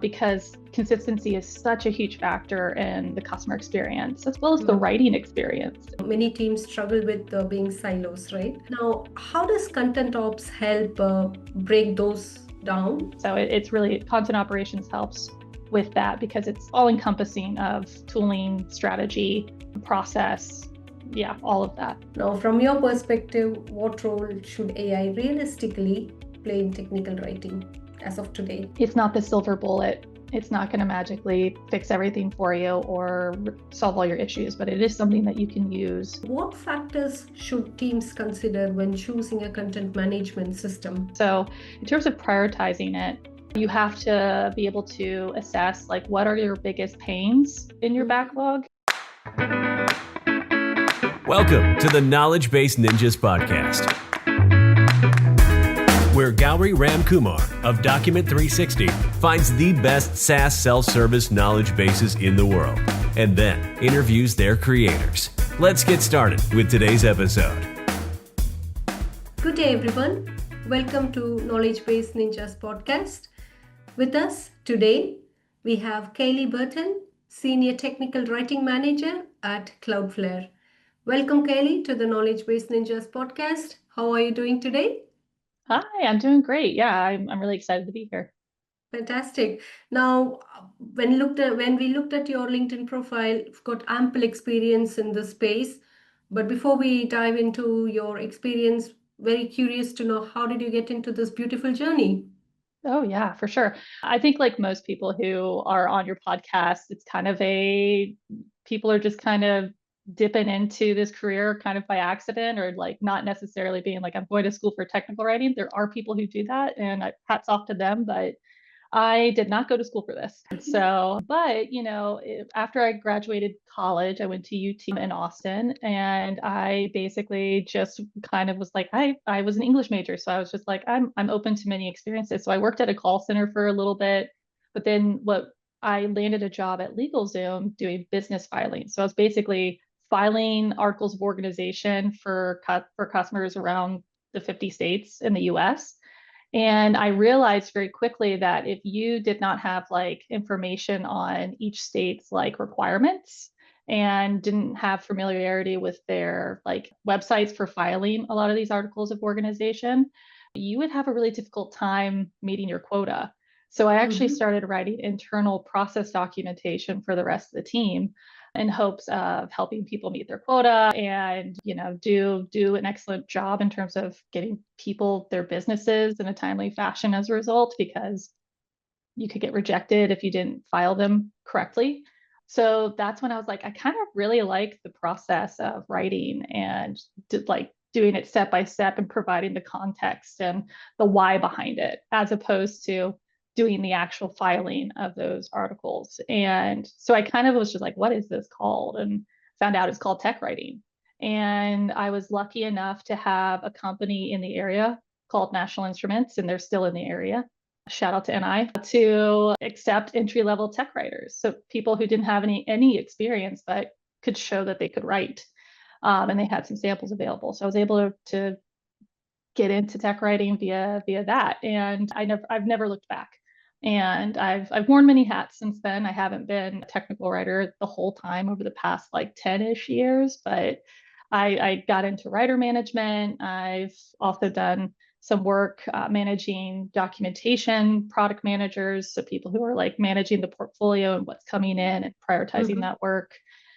because consistency is such a huge factor in the customer experience as well as the writing experience. Many teams struggle with being silos, right? Now, how does content ops help break those down? So it's really content operations helps with that because it's all encompassing of tooling, strategy, process, all of that. Now, from your perspective, what role should AI realistically play in technical writing as of today? It's not the silver bullet. It's not going to magically fix everything for you or solve all your issues, but it is something that you can use. What factors should teams consider when choosing a content management system? So in terms of prioritizing it, you have to be able to assess like what are your biggest pains in your backlog. Welcome to the Knowledge Base Ninjas podcast, where Gauri Ramkumar of Document 360 finds the best SaaS self-service knowledge bases in the world and then interviews their creators. Let's get started with today's episode. Good day, everyone. Welcome to Knowledge Base Ninjas podcast. With us today, we have Caley Burton, Senior Technical Writing Manager at Cloudflare. Welcome, Caley, to the Knowledge Base Ninjas podcast. How are you doing today? Hi, I'm doing great. Yeah, I'm really excited to be here. Fantastic. Now, when we looked at your LinkedIn profile, you've got ample experience in this space. But before we dive into your experience, very curious to know, how did you get into this beautiful journey? Oh, yeah, for sure. I think like most people who are on your podcast, it's kind of people are just kind of dipping into this career kind of by accident or like not necessarily being like, I'm going to school for technical writing. There are people who do that and hats off to them, but I did not go to school for this. So, but after I graduated college, I went to UT in Austin and I basically just kind of was like, I was an English major. So I was just like, I'm open to many experiences. So I worked at a call center for a little bit, but then I landed a job at LegalZoom doing business filing. So I was basically filing articles of organization for customers around the 50 states in the US. And I realized very quickly that if you did not have like information on each state's like requirements and didn't have familiarity with their like websites for filing a lot of these articles of organization, you would have a really difficult time meeting your quota. So I actually started writing internal process documentation for the rest of the team in hopes of helping people meet their quota and do an excellent job in terms of getting people their businesses in a timely fashion as a result, because you could get rejected if you didn't file them correctly. So that's when I was like, I kind of really like the process of writing and doing it step by step and providing the context and the why behind it, as opposed to doing the actual filing of those articles. And so I kind of was just like, what is this called? And found out it's called tech writing. And I was lucky enough to have a company in the area called National Instruments, and they're still in the area. Shout out to NI, to accept entry-level tech writers. So people who didn't have any experience, but could show that they could write. And they had some samples available. So I was able to get into tech writing via that. And I've never looked back. And I've worn many hats since then. I haven't been a technical writer the whole time over the past like 10-ish years, but I got into writer management. I've also done some work managing documentation, product managers, so people who are like managing the portfolio and what's coming in and prioritizing that work.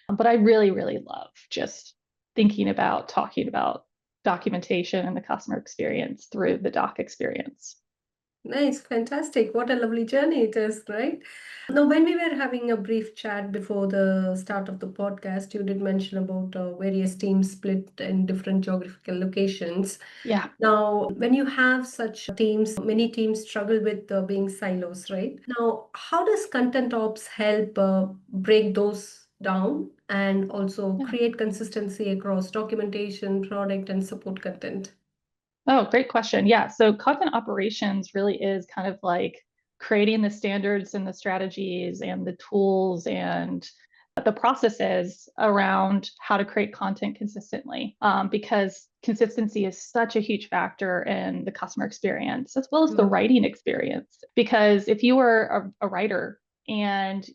But I really, really love just talking about documentation and the customer experience through the doc experience. Nice, fantastic. What a lovely journey it is, right? Now, when we were having a brief chat before the start of the podcast, you did mention about various teams split in different geographical locations. Yeah. Now, when you have such teams, many teams struggle with being silos, right? Now, how does content ops help break those down and also create consistency across documentation, product, and support content? Oh, great question. Yeah. So content operations really is kind of like creating the standards and the strategies and the tools and the processes around how to create content consistently, because consistency is such a huge factor in the customer experience as well as the writing experience. Because if you are a writer and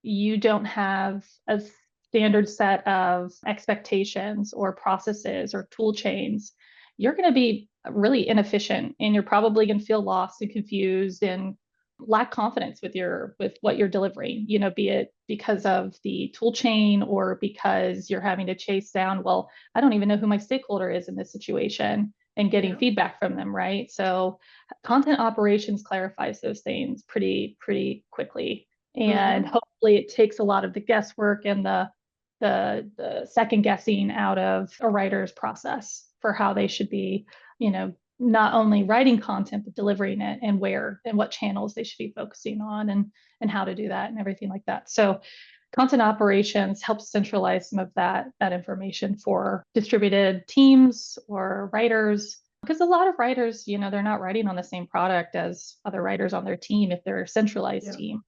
you don't have a standard set of expectations or processes or tool chains, you're going to be really inefficient, and you're probably going to feel lost and confused and lack confidence with what you're delivering, be it because of the tool chain or because you're having to chase down, well, I don't even know who my stakeholder is in this situation, and getting feedback from them, right? So content operations clarifies those things pretty quickly. And hopefully it takes a lot of the guesswork and the second guessing out of a writer's process for how they should be, not only writing content, but delivering it, and where and what channels they should be focusing on, and how to do that and everything like that. So content operations helps centralize some of that information for distributed teams or writers. Because a lot of writers, they're not writing on the same product as other writers on their team if they're a centralized team.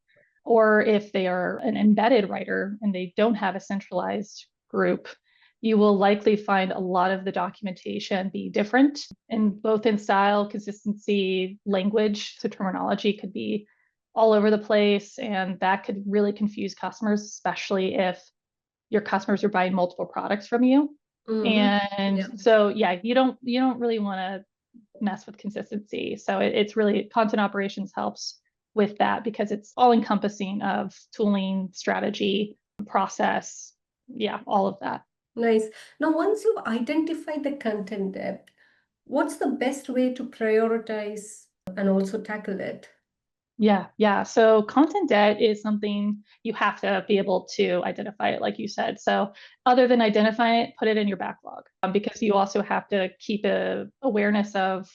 Or if they are an embedded writer and they don't have a centralized group, you will likely find a lot of the documentation be different, and both in style, consistency, language. So terminology could be all over the place, and that could really confuse customers, especially if your customers are buying multiple products from you. And so, you don't really want to mess with consistency. So it's really, content operations helps with that because it's all encompassing of tooling, strategy, process, all of that. Nice. Now, once you've identified the content depth, what's the best way to prioritize and also tackle it? Yeah. So content debt is something you have to be able to identify it, like you said. So other than identify it, put it in your backlog, because you also have to keep a awareness of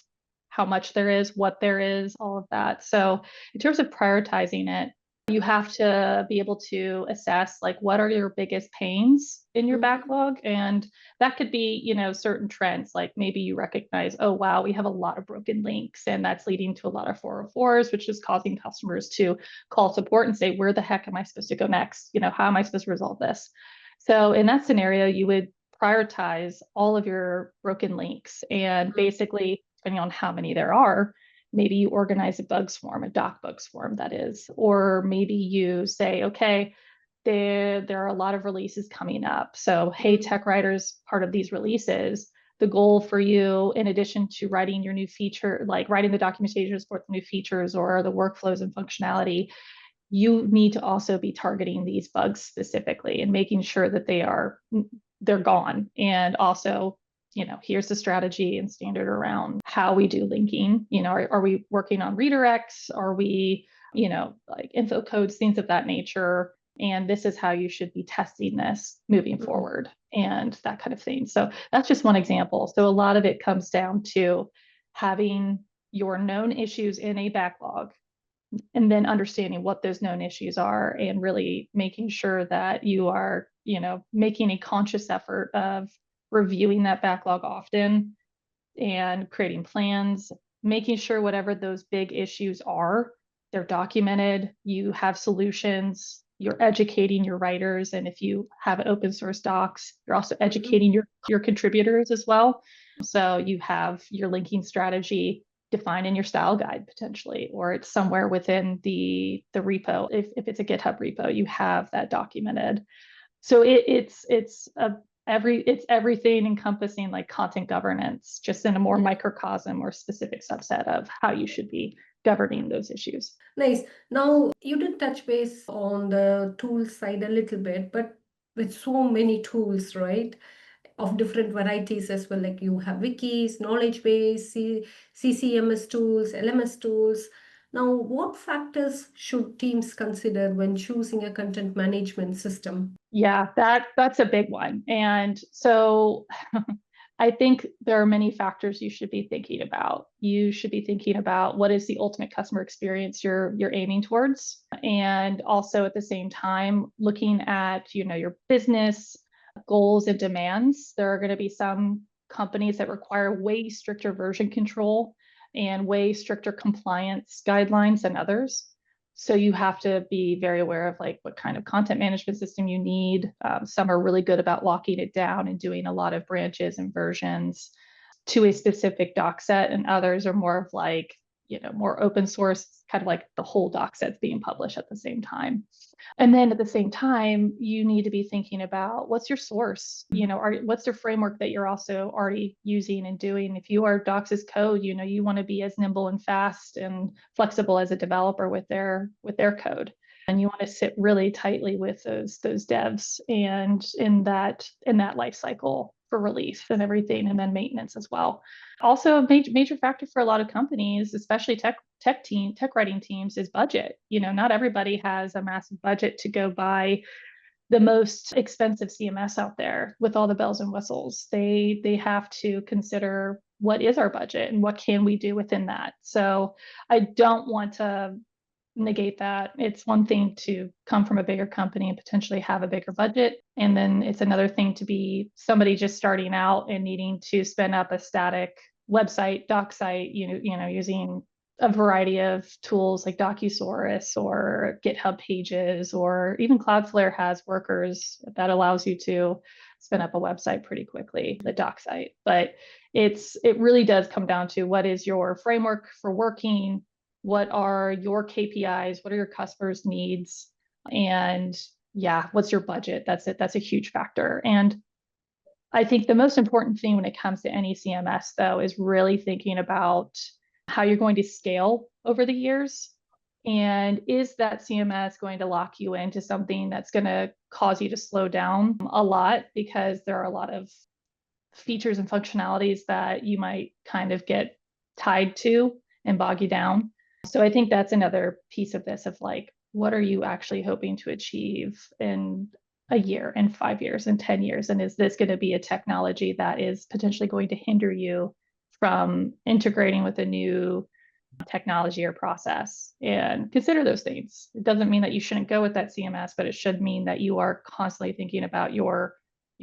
how much there is, what there is, all of that. So in terms of prioritizing it, you have to be able to assess, like, what are your biggest pains in your backlog? And that could be, certain trends, like maybe you recognize, oh, wow, we have a lot of broken links, and that's leading to a lot of 404s, which is causing customers to call support and say, where the heck am I supposed to go next? How am I supposed to resolve this? So in that scenario, you would prioritize all of your broken links, and basically, depending on how many there are, maybe you organize a bugs form, a doc bugs form, that is, or maybe you say, okay, there are a lot of releases coming up. So, hey, tech writers, part of these releases, the goal for you, in addition to writing your new feature, like writing the documentation to support the new features or the workflows and functionality, you need to also be targeting these bugs specifically and making sure that they're gone. And also, here's the strategy and standard around how we do linking. Are we working on redirects? Are we, like info codes, things of that nature? And this is how you should be testing this moving forward, and that kind of thing. So that's just one example. So a lot of it comes down to having your known issues in a backlog, and then understanding what those known issues are, and really making sure that you are, making a conscious effort of reviewing that backlog often and creating plans, making sure whatever those big issues are, they're documented, you have solutions, you're educating your writers. And if you have open source docs, you're also educating your contributors as well. So you have your linking strategy defined in your style guide potentially, or it's somewhere within the repo. If it's a GitHub repo, you have that documented. So it's everything encompassing, like content governance, just in a more microcosm or specific subset of how you should be governing those issues. Nice. Now, you did touch base on the tool side a little bit, but with so many tools, right, of different varieties as well, like you have wikis, knowledge base, CCMS tools, LMS tools. Now, what factors should teams consider when choosing a content management system? Yeah, that's a big one. And so I think there are many factors you should be thinking about. You should be thinking about what is the ultimate customer experience you're aiming towards. And also at the same time, looking at, your business goals and demands. There are going to be some companies that require way stricter version control and way stricter compliance guidelines than others. So you have to be very aware of like what kind of content management system you need. Some are really good about locking it down and doing a lot of branches and versions to a specific doc set, and others are more of like, more open source, kind of like the whole doc set's being published at the same time. And then at the same time, you need to be thinking about what's your source, what's your framework that you're also already using and doing. If you are docs as code, you want to be as nimble and fast and flexible as a developer with their code. And you want to sit really tightly with those devs and in that life cycle for release and everything, and then maintenance as well. Also, a major factor for a lot of companies, especially tech writing teams, is budget. Not everybody has a massive budget to go buy the most expensive CMS out there with all the bells and whistles. They have to consider what is our budget and what can we do within that. So I don't want to negate that. It's one thing to come from a bigger company and potentially have a bigger budget. And then it's another thing to be somebody just starting out and needing to spin up a static website, doc site, using a variety of tools like Docusaurus or GitHub Pages, or even Cloudflare has workers that allows you to spin up a website pretty quickly, the doc site. But it really does come down to what is your framework for working, what are your KPIs, what are your customers' needs, and what's your budget? That's it. That's a huge factor. And I think the most important thing when it comes to any CMS, though, is really thinking about how you're going to scale over the years. And is that CMS going to lock you into something that's going to cause you to slow down a lot, because there are a lot of features and functionalities that you might kind of get tied to and bog you down. So I think that's another piece of this, of like, what are you actually hoping to achieve in a year, in 5 years, in 10 years? And is this going to be a technology that is potentially going to hinder you from integrating with a new technology or process? And consider those things. It doesn't mean that you shouldn't go with that CMS, but it should mean that you are constantly thinking about your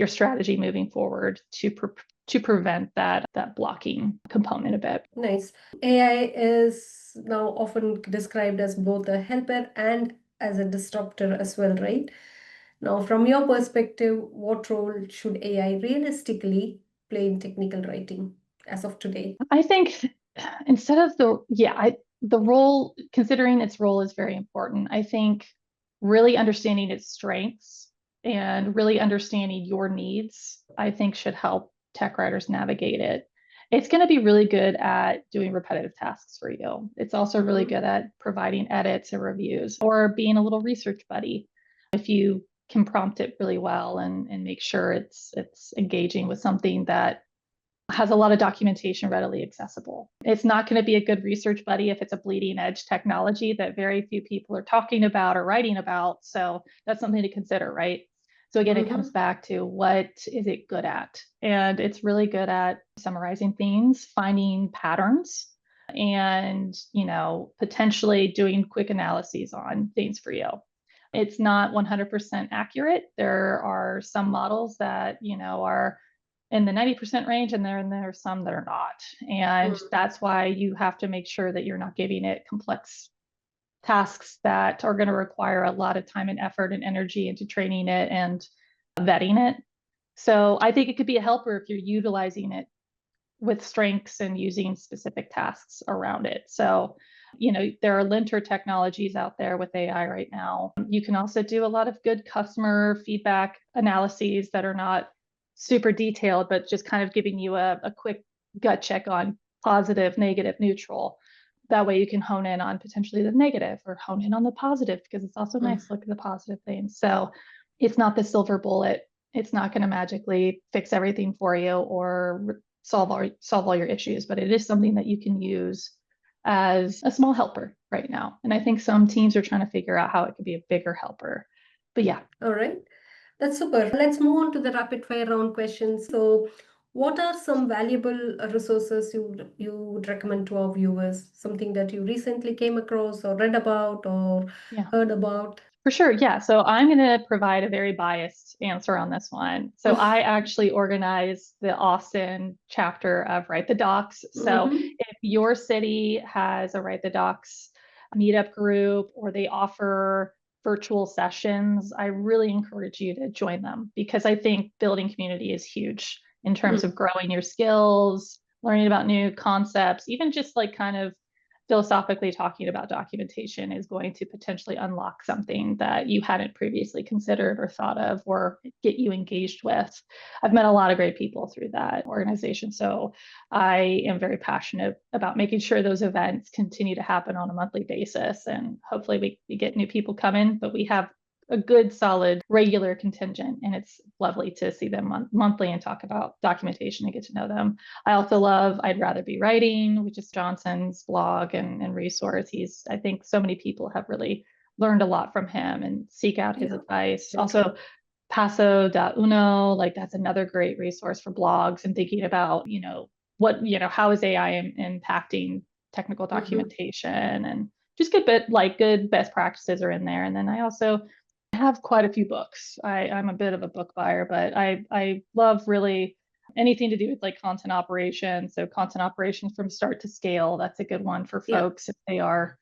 strategy moving forward to prevent that blocking component a bit. Nice. AI is now often described as both a helper and as a disruptor as well, right? Now, from your perspective, what role should AI realistically play in technical writing as of today? I think instead of the role, considering its role is very important. I think really understanding its strengths and really understanding your needs, I think should help tech writers navigate it. It's going to be really good at doing repetitive tasks for you. It's also really good at providing edits and reviews, or being a little research buddy. If you can prompt it really well and make sure it's engaging with something that has a lot of documentation readily accessible. It's not going to be a good research buddy if it's a bleeding edge technology that very few people are talking about or writing about. So that's something to consider, right? So again, it comes back to what is it good at? And it's really good at summarizing things, finding patterns, and, potentially doing quick analyses on things for you. It's not 100% accurate. There are some models that, are in the 90% range, and there are some that are not. And that's why you have to make sure that you're not giving it complex tasks that are going to require a lot of time and effort and energy into training it and vetting it. So I think it could be a helper if you're utilizing it with strengths and using specific tasks around it. So, there are linter technologies out there with AI right now. You can also do a lot of good customer feedback analyses that are not super detailed, but just kind of giving you a quick gut check on positive, negative, neutral. That way you can hone in on potentially the negative or hone in on the positive, because it's also nice to look at the positive things. So it's not the silver bullet. It's not going to magically fix everything for you or solve all your issues, but it is something that you can use as a small helper right now. And I think some teams are trying to figure out how it could be a bigger helper. But yeah. All right. That's super. Let's move on to the rapid fire round questions. So what are some valuable resources you would recommend to our viewers? Something that you recently came across or read about or heard about? For sure. Yeah. So I'm going to provide a very biased answer on this one. So I actually organize the Austin chapter of Write the Docs. So if your city has a Write the Docs a meetup group or they offer virtual sessions, I really encourage you to join them because I think building community is huge in terms of growing your skills, learning about new concepts, even just like kind of philosophically talking about documentation is going to potentially unlock something that you hadn't previously considered or thought of or get you engaged with. I've met a lot of great people through that organization. So I am very passionate about making sure those events continue to happen on a monthly basis. And hopefully we get new people coming, but we have a good, solid, regular contingent. And it's lovely to see them monthly and talk about documentation and get to know them. I also love I'd Rather Be Writing, which is Johnson's blog and resource. I think so many people have really learned a lot from him and seek out his advice. Also, Paso.Uno, like that's another great resource for blogs and thinking about, how is AI impacting technical documentation and just good best practices are in there. And then I also have quite a few books. I'm a bit of a book buyer, but I love really anything to do with like content operations. So content operations from start to scale, that's a good one for folks if they are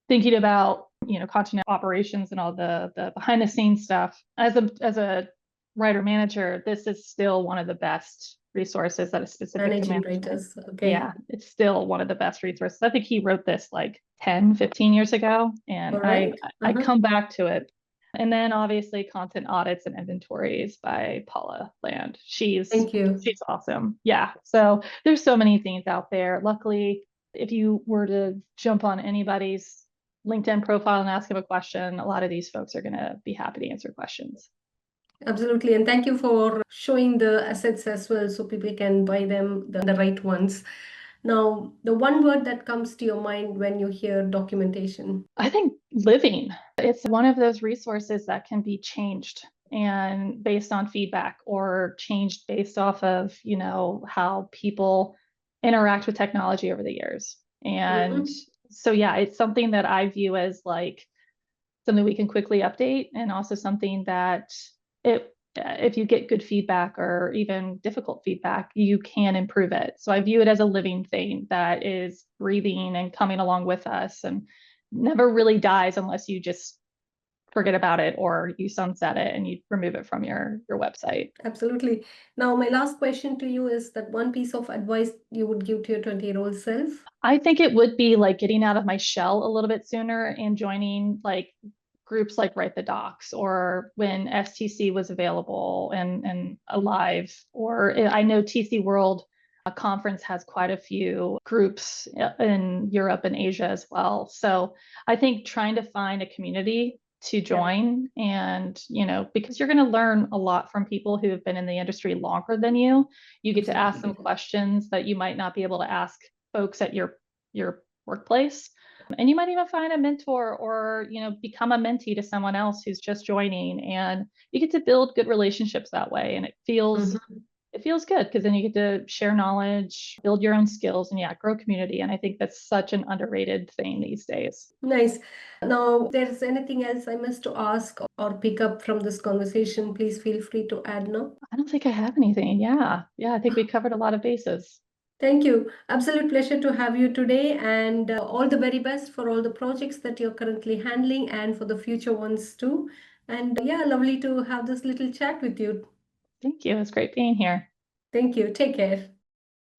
thinking about, content operations and all the behind the scenes stuff. As a writer manager, this is still one of the best resources that is specific to management. Writers. Okay. Yeah, it's still one of the best resources. I think he wrote this like 10, 15 years ago, and I come back to it. And then obviously Content Audits and Inventories by Paula Land. She's awesome. Yeah. So there's so many things out there. Luckily, if you were to jump on anybody's LinkedIn profile and ask them a question, a lot of these folks are going to be happy to answer questions. Absolutely. And thank you for showing the assets as well so people can buy them, the right ones. Now, the one word that comes to your mind when you hear documentation? I think living. It's one of those resources that can be changed and based on feedback or changed based off of, how people interact with technology over the years. And so, yeah, it's something that I view as like something we can quickly update and also something that if you get good feedback or even difficult feedback, you can improve it. So I view it as a living thing that is breathing and coming along with us and never really dies unless you just forget about it or you sunset it and you remove it from your website. Absolutely. Now, my last question to you is that one piece of advice you would give to your 20-year-old self? I think it would be like getting out of my shell a little bit sooner and joining like groups like Write the Docs or when STC was available and alive, or I know TC World conference has quite a few groups in Europe and Asia as well. So I think trying to find a community to join and, because you're going to learn a lot from people who have been in the industry longer than you. You get to ask them questions that you might not be able to ask folks at your workplace. And you might even find a mentor or, become a mentee to someone else who's just joining, and you get to build good relationships that way. And it feels good because then you get to share knowledge, build your own skills, and grow community. And I think that's such an underrated thing these days. Nice. Now, if there's anything else I must to ask or pick up from this conversation, please feel free to add now. I don't think I have anything. Yeah, I think we covered a lot of bases. Thank you. Absolute pleasure to have you today, and all the very best for all the projects that you're currently handling and for the future ones too. And lovely to have this little chat with you. Thank you. It's great being here. Thank you. Take care.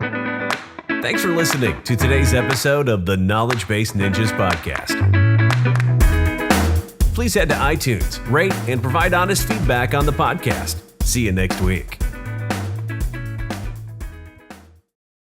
Thanks for listening to today's episode of the Knowledge Base Ninjas podcast. Please head to iTunes, rate, and provide honest feedback on the podcast. See you next week.